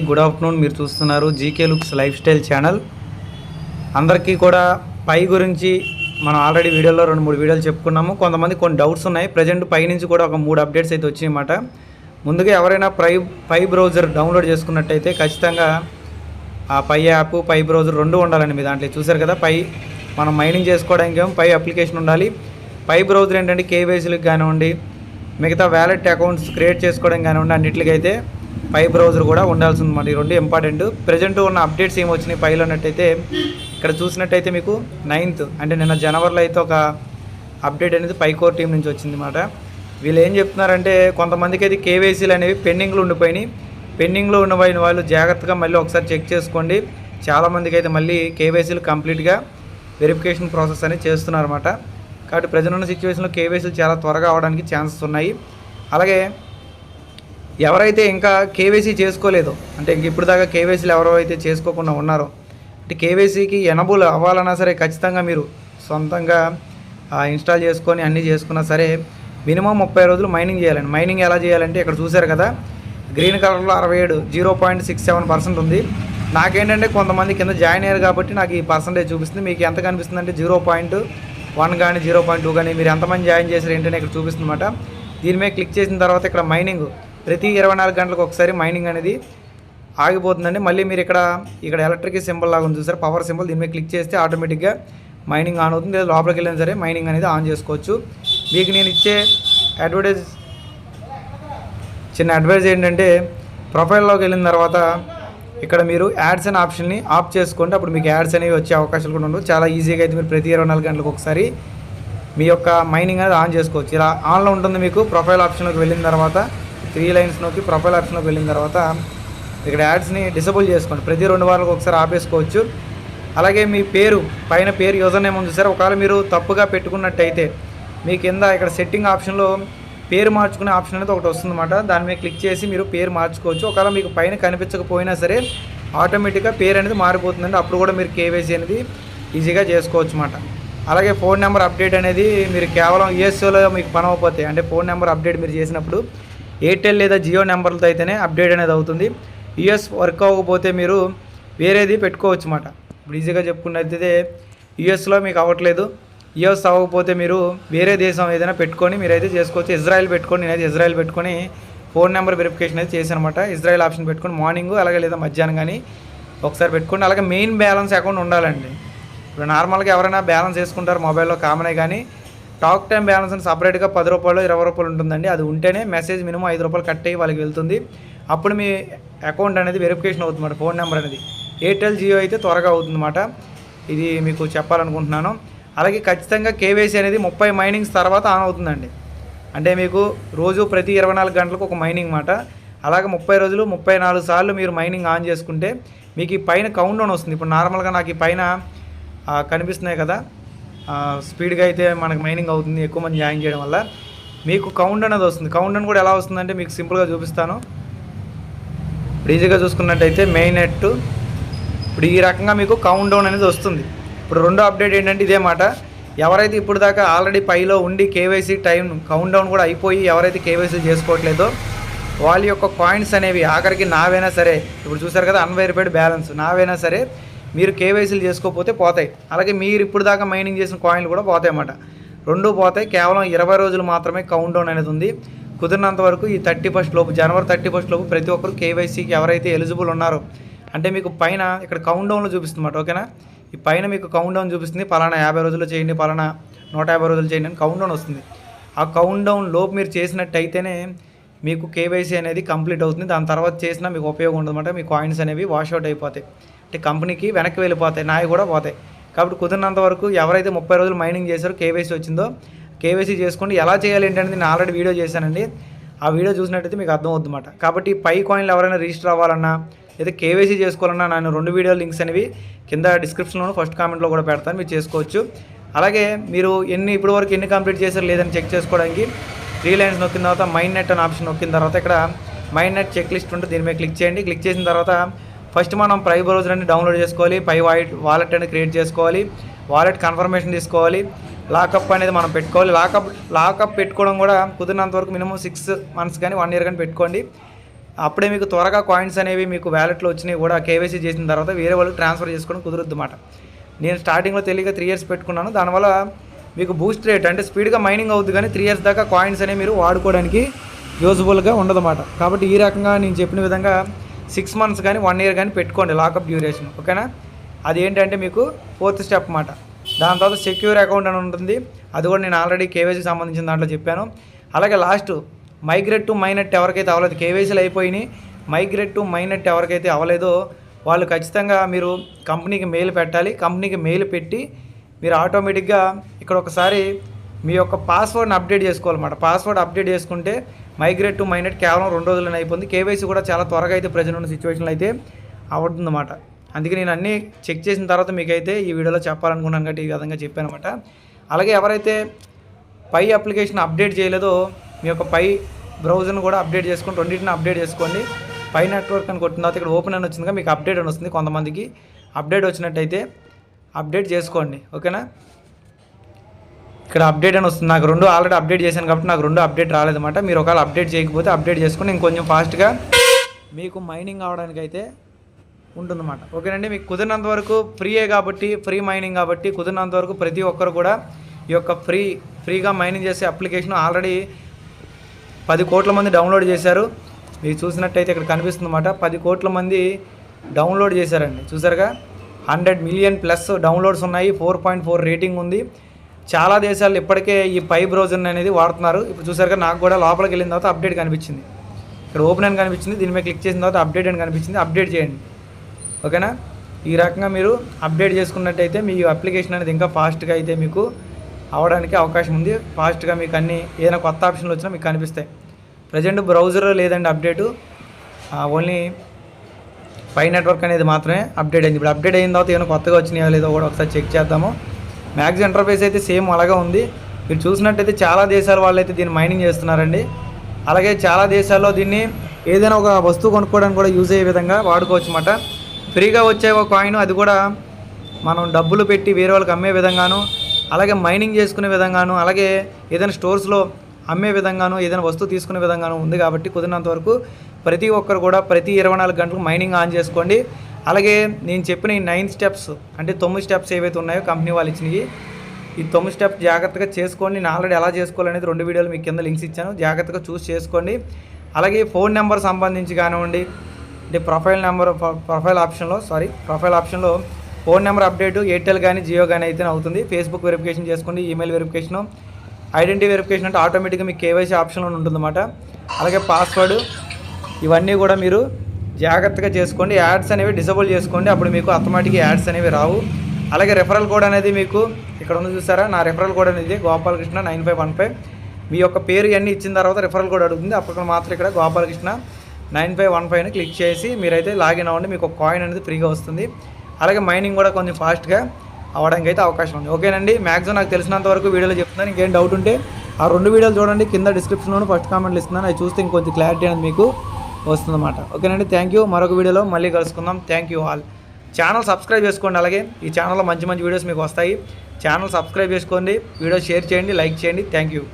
Good afternoon. మీరు చూస్తున్నారు GK looks life style channel. అందరికీ కూడా పై గురించి మనం ఆల్రెడీ వీడియోలో 2-3 వీడియోలు చెప్పుకున్నాము. కొంతమంది కొన్ని డౌట్స్ ఉన్నాయి. ప్రజెంట్ పై నుంచి కూడా ఒక 3 అప్డేట్స్ అయితే వచ్చాయన్నమాట. ముందుగా ఎవరైనా పై బ్రౌజర్ డౌన్లోడ్ చేసుకున్నట్టయితే ఖచ్చితంగా ఆ పై యాప్, పై బ్రౌజర్ 2 ఉండాలండి. మీ దాంట్లో చూసారు కదా, పై మనం మైనింగ్ చేసుకోవడానికి పై అప్లికేషన్ ఉండాలి. పై బ్రౌజర్ ఏంటంటే కేవైసీలకు కానివ్వండి, మిగతా వ్యాలెట్ అకౌంట్స్ క్రియేట్ చేసుకోవడం కానివ్వండి, అన్నింటికైతే పై బ్రౌజర్ కూడా ఉండాల్సింది అన్నమాట. ఈ 2 ఇంపార్టెంట్. ప్రజెంట్ ఉన్న అప్డేట్స్ ఏమొచ్చినాయి పైలో అన్నట్టయితే, ఇక్కడ చూసినట్టయితే మీకు 9th అంటే నిన్న జనవరిలో అయితే ఒక అప్డేట్ అనేది పై కోర్ టీం నుంచి వచ్చింది అన్నమాట. వీళ్ళు ఏం చెప్తున్నారంటే, కొంతమందికి అయితే కేవైసీలు అనేవి పెండింగ్లో ఉండిపోయినాయి. పెండింగ్లో ఉండిపోయిన వాళ్ళు జాగ్రత్తగా మళ్ళీ ఒకసారి చెక్ చేసుకోండి. చాలామందికి అయితే మళ్ళీ కేవైసీలు కంప్లీట్గా వెరిఫికేషన్ ప్రాసెస్ అనేది చేస్తున్నారన్నమాట. కాబట్టి ప్రజెంట్ ఉన్న సిచ్యువేషన్లో కేవైసీలు చాలా త్వరగా అవడానికి ఛాన్సెస్ ఉన్నాయి. అలాగే ఎవరైతే ఇంకా కేవైసీ చేసుకోలేదో, అంటే ఇంక ఇప్పుడు దాకా కేవైసీలు ఎవరైతే చేసుకోకుండా ఉన్నారో, అంటే కేవైసీకి ఎనబుల్ అవ్వాలన్నా సరే ఖచ్చితంగా మీరు సొంతంగా ఇన్స్టాల్ చేసుకొని అన్నీ చేసుకున్నా సరే మినిమం 30 రోజులు మైనింగ్ చేయాలండి. మైనింగ్ ఎలా చేయాలంటే ఇక్కడ చూసారు కదా, గ్రీన్ కలర్లో 67 0.67% ఉంది. నాకేంటంటే కొంతమంది కింద జాయిన్ అయ్యారు కాబట్టి నాకు ఈ పర్సంటేజ్ చూపిస్తుంది. మీకు ఎంత కనిపిస్తుంది అంటే 0.1 కానీ 0.2 కానీ మీరు ఎంతమంది జాయిన్ చేశారు ఏంటనే ఇక్కడ చూపిస్తుంది అన్నమాట. దీని మీద క్లిక్ చేసిన తర్వాత ఇక్కడ మైనింగ్ ప్రతి 24 గంటలకు ఒకసారి మైనింగ్ అనేది ఆగిపోతుందండి. మళ్ళీ మీరు ఇక్కడ ఎలక్ట్రిక్ సింబల్ లాగా ఉంది చూసారు, పవర్ సింబల్. దీని మీద క్లిక్ చేస్తే ఆటోమేటిక్గా మైనింగ్ ఆన్ అవుతుంది. లేదా లోపలికి వెళ్ళినా సరే మైనింగ్ అనేది ఆన్ చేసుకోవచ్చు. మీకు నేను ఇచ్చే చిన్న అడ్వైజ్ ఏంటంటే, ప్రొఫైల్లోకి వెళ్ళిన తర్వాత ఇక్కడ మీరు యాడ్స్ అనే ఆప్షన్ని ఆఫ్ చేసుకుంటే అప్పుడు మీకు యాడ్స్ అనేవి వచ్చే అవకాశాలు కూడా ఉండవు. చాలా ఈజీగా అయితే మీరు ప్రతి 24 గంటలకు ఒకసారి మీ యొక్క మైనింగ్ అనేది ఆన్ చేసుకోవచ్చు. ఇలా ఆన్లో ఉంటుంది. మీకు ప్రొఫైల్ ఆప్షన్లోకి వెళ్ళిన తర్వాత 3 లైన్స్ నొక్కి ప్రొఫైల్ ఆప్షన్లోకి వెళ్ళిన తర్వాత ఇక్కడ యాడ్స్ని డిసేబుల్ చేసుకోండి. ప్రతి 2 వారాలకు ఒకసారి ఆపేసుకోవచ్చు. అలాగే మీ పైన పేరు యూజర్ నేమ్ ఉంది సార్, ఒకవేళ మీరు తప్పుగా పెట్టుకున్నట్టయితే మీ కింద ఇక్కడ సెట్టింగ్ ఆప్షన్లో పేరు మార్చుకునే ఆప్షన్ అనేది ఒకటి వస్తుందన్నమాట. దాని మీద క్లిక్ చేసి మీరు పేరు మార్చుకోవచ్చు. ఒకవేళ మీకు పైన కనిపించకపోయినా సరే ఆటోమేటిక్గా పేరు అనేది మారిపోతుందండి. అప్పుడు కూడా మీరు కేవైసీ అనేది ఈజీగా చేసుకోవచ్చు అన్నమాట. అలాగే ఫోన్ నెంబర్ అప్డేట్ అనేది మీరు కేవలం యూఎస్ఓలో మీకు పని అవ్వకపోతే, అంటే ఫోన్ నెంబర్ అప్డేట్ మీరు చేసినప్పుడు ఎయిర్టెల్ లేదా జియో నెంబర్లతో అయితేనే అప్డేట్ అనేది అవుతుంది. యూఎస్ వర్క్ అవ్వకపోతే మీరు వేరేది పెట్టుకోవచ్చు అన్నమాట. ఇప్పుడు ఈజీగా చెప్పుకున్నట్టయితే యూఎస్లో మీకు అవ్వట్లేదు, యూఎస్ అవ్వకపోతే మీరు వేరే దేశం ఏదైనా పెట్టుకొని మీరైతే చేసుకోవచ్చు. ఇజ్రాయెల్ పెట్టుకొని, నేనైతే ఇజ్రాయెల్ పెట్టుకొని ఫోన్ నెంబర్ వెరిఫికేషన్ అయితే చేశాను అనమాట. ఇజ్రాయెల్ ఆప్షన్ పెట్టుకొని మార్నింగ్ అలాగే లేదా మధ్యాహ్నం కానీ ఒకసారి పెట్టుకోండి. అలాగే మెయిన్ బ్యాలెన్స్ అకౌంట్ ఉండాలండి. ఇప్పుడు నార్మల్గా ఎవరైనా బ్యాలెన్స్ వేసుకుంటారు మొబైల్లో, కామనే. కానీ టాక్ టైం బ్యాలెన్స్ అని సపరేట్గా 10 రూపాయలు 20 రూపాయలు ఉంటుందండి. అది ఉంటేనే మెసేజ్ మినిమం 5 రూపాయలు కట్ అయ్యి వాళ్ళకి వెళ్తుంది. అప్పుడు మీ అకౌంట్ అనేది వెరిఫికేషన్ అవుతుందన్నమాట. ఫోన్ నెంబర్ అనేది ఎయిర్టెల్ జియో అయితే త్వరగా అవుతుందన్నమాట. ఇది మీకు చెప్పాలనుకుంటున్నాను. అలాగే ఖచ్చితంగా కేవైసీ అనేది 30 మైనింగ్స్ తర్వాత ఆన్ అవుతుందండి. అంటే మీకు రోజు ప్రతి 24 గంటలకు ఒక మైనింగ్ మాట. అలాగే 30 రోజులు 34 సార్లు మీరు మైనింగ్ ఆన్ చేసుకుంటే మీకు ఈ పైన కౌంట్ డౌన్ వస్తుంది. ఇప్పుడు నార్మల్గా నాకు ఈ పైన కనిపిస్తున్నాయి కదా, స్పీడ్గా అయితే మనకు మైనింగ్ అవుతుంది ఎక్కువ మంది జాయిన్ చేయడం వల్ల. మీకు కౌంట్ అనేది వస్తుంది. కౌంట్ డౌన్ కూడా ఎలా వస్తుందంటే మీకు సింపుల్గా చూపిస్తాను. ఇప్పుడు ఈజీగా చూసుకున్నట్టయితే మెయిన్ నెట్ ఇప్పుడు ఈ రకంగా మీకు కౌంట్ డౌన్ అనేది వస్తుంది. ఇప్పుడు రెండో అప్డేట్ ఏంటంటే ఇదే మాట. ఎవరైతే ఇప్పుడు దాకా ఆల్రెడీ పైలో ఉండి కేవైసీ టైం కౌంట్ డౌన్ కూడా అయిపోయి ఎవరైతే కేవైసీ చేసుకోవట్లేదో వాళ్ళ యొక్క కాయిన్స్ అనేవి ఆఖరికి నావైనా సరే, ఇప్పుడు చూసారు కదా అన్వెరిఫైడ్ బ్యాలెన్స్, నావైనా సరే మీరు కేవైసీలు చేసుకోకపోతే పోతాయి. అలాగే మీరు ఇప్పుడు దాకా మైనింగ్ చేసిన కాయిన్లు కూడా పోతాయి అన్నమాట. 2 పోతాయి. కేవలం 20 రోజులు మాత్రమే కౌంట్ డౌన్ అనేది ఉంది. కుదిరినంత వరకు ఈ 31st లోపు, జనవరి 31st లోపు ప్రతి ఒక్కరు కేవైసీకి ఎవరైతే ఎలిజిబుల్ ఉన్నారో, అంటే మీకు పైన ఇక్కడ కౌంట్ డౌన్లో చూపిస్తుంది. ఓకేనా, ఈ పైన మీకు కౌంట్ డౌన్ చూపిస్తుంది. పలానా 50 రోజులు చేయండి, పలానా 150 రోజులు చేయండి అని కౌంట్ డౌన్ వస్తుంది. ఆ కౌంట్ డౌన్ లోపు మీరు చేసినట్టయితేనే మీకు కేవైసీ అనేది కంప్లీట్ అవుతుంది. దాని తర్వాత చేసినా మీకు ఉపయోగం ఉండదన్నమాట. మీ కాయిన్స్ అనేవి వాష్అవుట్ అయిపోతాయి, అంటే కంపెనీకి వెనక్కి వెళ్ళిపోతాయి, నాయి కూడా పోతాయి. కాబట్టి కుదిరినంత వరకు ఎవరైతే 30 రోజులు మైనింగ్ చేశారో కేవైసీ వచ్చిందో కేవైసీ చేసుకోండి. ఎలా చేయాలి ఏంటంటే నేను ఆల్రెడీ వీడియో చేశానండి. ఆ వీడియో చూసినట్టయితే మీకు అర్థమవుతుందన్నమాట. కాబట్టి పై కాయిన్లు ఎవరైనా రిజిస్టర్ అవ్వాలన్నా లేదా కేవైసీ చేసుకోవాలన్నా నేను 2 వీడియో లింక్స్ అనేవి కింద డిస్క్రిప్షన్లోనూ ఫస్ట్ కామెంట్లో కూడా పెడతాను, మీరు చేసుకోవచ్చు. అలాగే మీరు ఇప్పటివరకు ఎన్ని కంప్లీట్ చేశారు లేదని చెక్ చేసుకోవడానికి 3 లైన్స్ నొక్కిన తర్వాత మైన్ నెట్ అనే ఆప్షన్ నొక్కిన తర్వాత ఇక్కడ మైన్ నెట్ చెక్ లిస్ట్ ఉంటుంది. దీని మీద క్లిక్ చేయండి. క్లిక్ చేసిన తర్వాత ఫస్ట్ మనం పై బ్రౌజర్ అనేది డౌన్లోడ్ చేసుకోవాలి, పై వాలెట్ అనేది క్రియేట్ చేసుకోవాలి, వాలెట్ కన్ఫర్మేషన్ తీసుకోవాలి, లాకప్ అనేది మనం పెట్టుకోవాలి. లాకప్ పెట్టుకోవడం కూడా కుదిరినంత వరకు మినిమం 6 months కానీ 1 year కానీ పెట్టుకోండి. అప్పుడే మీకు త్వరగా కాయిన్స్ అనేవి మీకు వ్యాలెట్లో వచ్చినాయి కూడా కేవైసీ చేసిన తర్వాత వేరే వాళ్ళకి ట్రాన్స్ఫర్ చేసుకోవడం కుదురుద్ది అన్నమాట. నేను స్టార్టింగ్లో తెలియక 3 ఇయర్స్ పెట్టుకున్నాను. దానివల్ల మీకు బూస్ట్ రేట్ అంటే స్పీడ్గా మైనింగ్ అవుద్ది, కానీ 3 ఇయర్స్ దాకా కాయిన్స్ అనేవి మీరు వాడుకోవడానికి యూజబుల్గా ఉండదన్నమాట. కాబట్టి ఈ రకంగా నేను చెప్పిన విధంగా 6 మంత్స్ కానీ 1 ఇయర్ కానీ పెట్టుకోండి లాకప్ డ్యూరేషన్. ఓకేనా? అది ఏంటంటే మీకు 4th స్టెప్ అన్నమాట. దాని తర్వాత సెక్యూర్ అకౌంట్ అని ఉంటుంది, అది కూడా నేను ఆల్రెడీ కేవైసీకి సంబంధించిన దాంట్లో చెప్పాను. అలాగే లాస్ట్ మైగ్రేట్ టు మైనెట్ ఎవరికైతే అవ్వలేదు, కేవైసీలు అయిపోయినాయి, మైగ్రేట్ టు మైనెట్ ఎవరికైతే అవ్వలేదో వాళ్ళు ఖచ్చితంగా మీరు కంపెనీకి మెయిల్ పెట్టాలి. కంపెనీకి మెయిల్ పెట్టి మీరు ఆటోమేటిక్గా ఇక్కడ ఒకసారి మీ యొక్క పాస్వర్డ్ని అప్డేట్ చేసుకోవాలన్నమాట. పాస్వర్డ్ అప్డేట్ చేసుకుంటే మైగ్రేట్ టు మైనెట్ కేవలం 2 రోజుల్లోనే అయిపోతుంది. కేవైసీ కూడా చాలా త్వరగా అయితే ప్రజెంట్ ఉన్న సిచ్యువేషన్లో అయితే అవుతుందన్నమాట. అందుకే నేను అన్నీ చెక్ చేసిన తర్వాత మీకైతే ఈ వీడియోలో చెప్పాలనుకున్నాను కాబట్టి ఈ విధంగా చెప్పాను అనమాట. అలాగే ఎవరైతే పై అప్లికేషన్ అప్డేట్ చేయలేదో మీ యొక్క పై బ్రౌజర్ను కూడా అప్డేట్ చేసుకొని రెండింటిని అప్డేట్ చేసుకోండి. పై నెట్వర్క్ అని కొట్టిన తర్వాత ఇక్కడ ఓపెన్ అని వచ్చిందిగా మీకు అప్డేట్ అని వస్తుంది. కొంతమందికి అప్డేట్ వచ్చినట్టయితే అప్డేట్ చేసుకోండి. ఓకేనా? ఇక్కడ అప్డేట్ అని వస్తుంది. నాకు 2 ఆల్రెడీ అప్డేట్ చేశాను కాబట్టి నాకు 2 అప్డేట్ రాలేదన్నమాట. మీరు ఒకవేళ అప్డేట్ చేయకపోతే అప్డేట్ చేసుకొని ఇంకొంచెం ఫాస్ట్గా మీకు మైనింగ్ అవడానికి అయితే ఉంటుందన్నమాట. ఓకేనండి? మీకు కుదిరినంత వరకు ఫ్రీయే కాబట్టి, ఫ్రీ మైనింగ్ కాబట్టి కుదిరినంత వరకు ప్రతి ఒక్కరు కూడా ఈ యొక్క ఫ్రీగా మైనింగ్ చేసే అప్లికేషన్ ఆల్రెడీ 10 కోట్ల మంది డౌన్లోడ్ చేశారు. మీరు చూసినట్టయితే ఇక్కడ కనిపిస్తుంది అన్నమాట. 10 కోట్ల మంది డౌన్లోడ్ చేశారండి. చూసారుగా 100 మిలియన్ ప్లస్ డౌన్లోడ్స్ ఉన్నాయి, 4.4 రేటింగ్ ఉంది. చాలా దేశాలు ఇప్పటికే ఈ పై బ్రౌజర్ అనేది వాడుతున్నారు. ఇప్పుడు చూసారుగా నాకు కూడా లోపలికి వెళ్ళిన తర్వాత అప్డేట్ కనిపించింది. ఇక్కడ ఓపెన్ అని కనిపించింది, దీని మీద క్లిక్ చేసిన తర్వాత అప్డేట్ అని కనిపించింది. అప్డేట్ చేయండి. ఓకేనా? ఈ రకంగా మీరు అప్డేట్ చేసుకున్నట్టయితే మీ అప్లికేషన్ అనేది ఇంకా ఫాస్ట్గా అయితే మీకు అవడానికి అవకాశం ఉంది. ఫాస్ట్గా మీకు అన్ని ఏదైనా కొత్త ఆప్షన్లు వచ్చినా మీకు కనిపిస్తాయి. ప్రజెంట్ బ్రౌజర్ లేదండి అప్డేటు, ఓన్లీ పై నెట్వర్క్ అనేది మాత్రమే అప్డేట్ అయింది. ఇప్పుడు అప్డేట్ అయిన తర్వాత ఏమైనా కొత్తగా వచ్చినాయో లేదో కూడా ఒకసారి చెక్ చేద్దాము. మ్యాక్స్ ఇంటర్ఫేస్ అయితే సేమ్ అలాగే ఉంది. మీరు చూసినట్టయితే చాలా దేశాల వాళ్ళు అయితే దీన్ని మైనింగ్ చేస్తున్నారండి. అలాగే చాలా దేశాల్లో దీన్ని ఏదైనా ఒక వస్తువు కొనుక్కోవడానికి కూడా యూజ్ అయ్యే విధంగా వాడుకోవచ్చు అన్నమాట. ఫ్రీగా వచ్చే ఒక కాయిన్, అది కూడా మనం డబ్బులు పెట్టి వేరే వాళ్ళకి అమ్మే విధంగాను, అలాగే మైనింగ్ చేసుకునే విధంగాను, అలాగే ఏదైనా స్టోర్స్లో అమ్మే విధంగాను, ఏదైనా వస్తువు తీసుకునే విధంగాను ఉంది. కాబట్టి కుదిరినంత వరకు ప్రతి ఒక్కరు కూడా ప్రతి 24 గంటలకు మైనింగ్ ఆన్ చేసుకోండి. అలాగే నేను చెప్పిన ఈ 9 స్టెప్స్ అంటే 9 స్టెప్స్ ఏవైతే ఉన్నాయో కంపెనీ వాళ్ళు ఇచ్చినవి, ఈ 9 స్టెప్స్ జాగ్రత్తగా చేసుకోండి. నేను ఆల్రెడీ ఎలా చేసుకోవాలనేది 2 వీడియోలు మీకు కింద లింక్స్ ఇచ్చాను, జాగ్రత్తగా చూసి చేసుకోండి. అలాగే ఫోన్ నెంబర్ సంబంధించి కానివ్వండి, అంటే ప్రొఫైల్ ఆప్షన్లో ఫోన్ నెంబర్ అప్డేట్ ఎయిర్టెల్ కానీ జియో కానీ అయితే అవుతుంది. ఫేస్బుక్ వెరిఫికేషన్ చేసుకోండి, ఈమెయిల్ వెరిఫికేషను, ఐడెంటిటీ వెరిఫికేషన్ అంటే ఆటోమేటిక్గా మీకు కేవైసీ ఆప్షన్లో ఉంటుందన్నమాట. అలాగే పాస్వర్డ్, ఇవన్నీ కూడా మీరు జాగ్రత్తగా చేసుకోండి. యాడ్స్ అనేవి డిసేబుల్ చేసుకోండి, అప్పుడు మీకు ఆటోమేటిక్గా యాడ్స్ అనేవి రావు. అలాగే రెఫరల్ కోడ్ అనేది మీకు ఇక్కడ ఉంది చూసారా, నా రెఫరల్ కోడ్ అనేది గోపాలకృష్ణ 9515. మీ యొక్క పేరు ఇవన్నీ ఇచ్చిన తర్వాత రెఫరల్ కోడ్ అడుగుతుంది. అప్పుడు మాత్రం ఇక్కడ గోపాలకృష్ణ 9515 క్లిక్ చేసి మీరైతే లాగిన్ అవ్వండి. మీకు ఒక కాయిన్ అనేది ఫ్రీగా వస్తుంది. అలాగే మైనింగ్ కూడా కొంచెం ఫాస్ట్గా అవ్వడానికి అయితే అవకాశం ఉంది. ఓకేనండి? మ్యాక్సిమం నాకు తెలిసినంత వరకు వీడియోలో చెప్తున్నాను. ఇంకేం డౌట్ ఉంటే ఆ 2 వీడియోలు చూడండి, కింద డిస్క్రిప్షన్లోనే ఫస్ట్ కామెంట్లు ఇస్తున్నాను, అవి చూస్తే ఇంకొంచెం క్లారిటీ అనేది మీకు వస్తుందన్నమాట. ఓకేనండి? Thank you. మరొక వీడియోలో మళ్ళీ కలుసుకుందాం. Thank you all. Channel subscribe చేసుకోండి. అలాగే ఈ ఛానల్లో మంచి మంచి వీడియోస్ మీకు వస్తాయి. ఛానల్ సబ్స్క్రైబ్ చేసుకోండి, వీడియో షేర్ చేయండి, లైక్ చేయండి. Thank you.